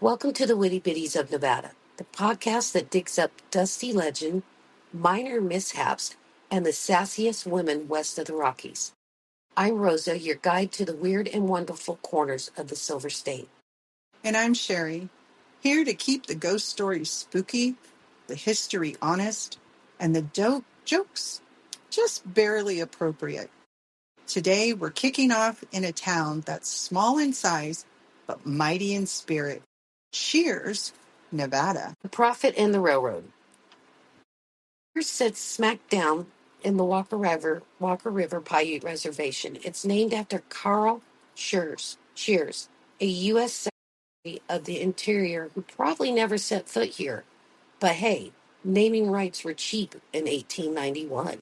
Welcome to the Witty Bitties of Nevada, the podcast that digs up dusty legend, minor mishaps, and the sassiest women west of the Rockies. I'm Rosa, your guide to the weird and wonderful corners of the Silver State. And I'm Sherry, here to keep the ghost stories spooky, the history honest, and the jokes just barely appropriate. Today, we're kicking off in a town that's small in size, but mighty in spirit. Cheers, Nevada. The Prophet and the Railroad. Here sits smack down in the Walker River Paiute Reservation. It's named after Carl Shears, a U.S. Secretary of the Interior who probably never set foot here. But hey, naming rights were cheap in 1891.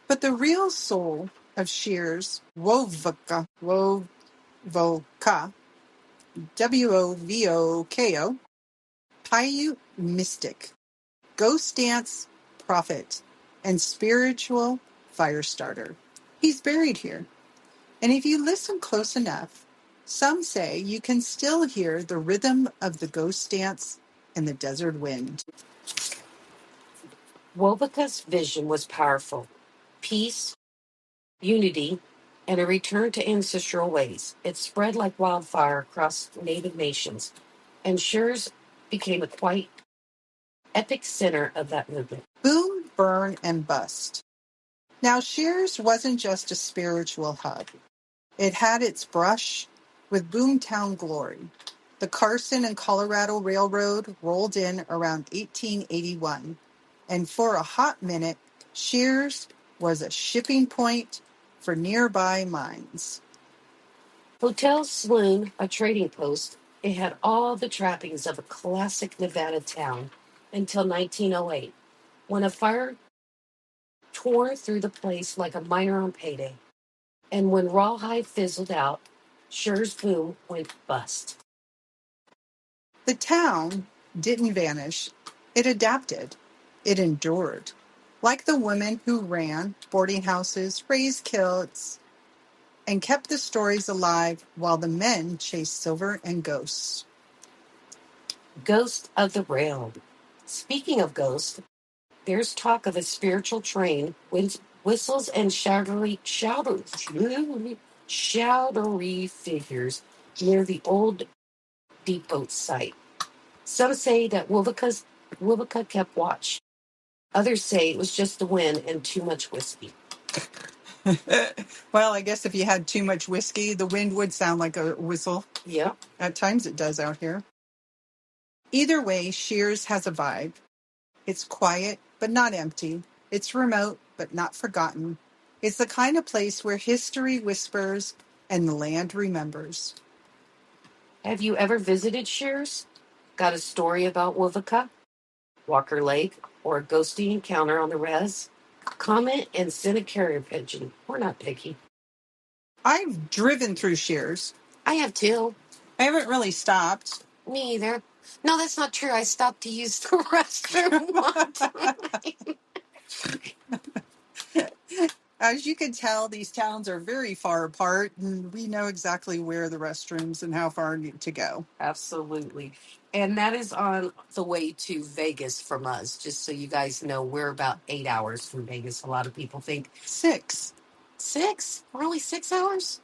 But the real soul of Shears, Wovoka, Wovoko, Paiute mystic, ghost dance prophet, and spiritual fire starter. He's buried here. And if you listen close enough, some say you can still hear the rhythm of the ghost dance and the desert wind. Wovoka's vision was powerful: peace, unity, and a return to ancestral ways. It spread like wildfire across native nations, and Schurz became a quite epic center of that movement. Boom, burn, and bust. Now, Shears wasn't just a spiritual hub. It had its brush with boomtown glory. The Carson and Colorado Railroad rolled in around 1881, and for a hot minute, Shears was a shipping point for nearby mines. Hotel Saloon, a trading post, it had all the trappings of a classic Nevada town until 1908, when a fire tore through the place like a miner on payday. And when Rawhide fizzled out, Schurz boom went bust. The town didn't vanish. It adapted. It endured. Like the women who ran boarding houses, raised kilts, and kept the stories alive while the men chased silver and ghosts. Ghost of the Rail. Speaking of ghosts, there's talk of a spiritual train with whistles and shoudery figures near the old depot site. Some say that Wovoka kept watch. Others say it was just the wind and too much whiskey. Well, I guess if you had too much whiskey, the wind would sound like a whistle. Yeah. At times it does out here. Either way, Shears has a vibe. It's quiet, but not empty. It's remote, but not forgotten. It's the kind of place where history whispers and the land remembers. Have you ever visited Shears? Got a story about Wovoka, Walker Lake, or a ghosty encounter on the res? Comment and send a carrier pigeon. We're not picky. I've driven through Shears. I have too. I haven't really stopped. Me either. No, that's not true. I stopped to use the restroom one time. As you can tell, these towns are very far apart, and we know exactly where the restrooms and how far to go. Absolutely. And that is on the way to Vegas from us. Just so you guys know, we're about 8 hours from Vegas. A lot of people think 6. 6? We're only 6 hours?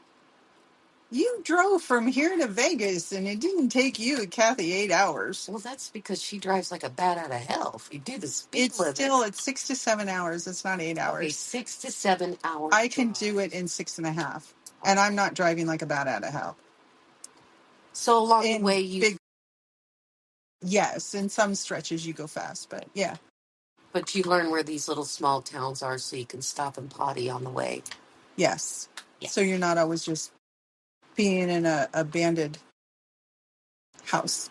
You drove from here to Vegas, and it didn't take you and Kathy 8 hours. Well, that's because she drives like a bat out of hell. If you do the speed limit. It's 6 to 7 hours. It's not 8 hours. Okay, 6 to 7 hours. I can do it in 6.5, and I'm not driving like a bat out of hell. So along the way, yes, in some stretches you go fast, but yeah. But you learn where these little small towns are, so you can stop and potty on the way. Yes. So you're not always just being in a abandoned house.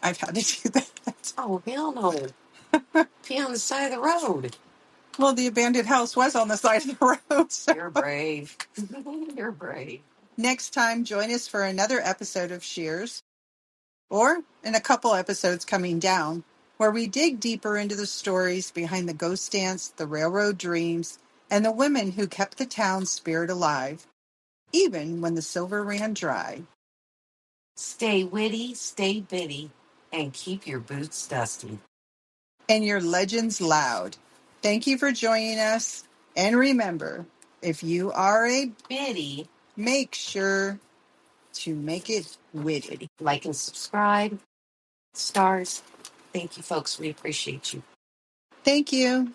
I've had to do that. Oh, hell no. Pee on the side of the road. Well, the abandoned house was on the side of the road. So. You're brave. You're brave. Next time, join us for another episode of Shears, or in a couple episodes coming down, where we dig deeper into the stories behind the ghost dance, the railroad dreams, and the women who kept the town's spirit alive, even when the silver ran dry. Stay witty, stay bitty, and keep your boots dusty. And your legends loud. Thank you for joining us. And remember, if you are a Bitty, make sure to make it witty. like and subscribe. Stars. Thank you, folks. We appreciate you. Thank you.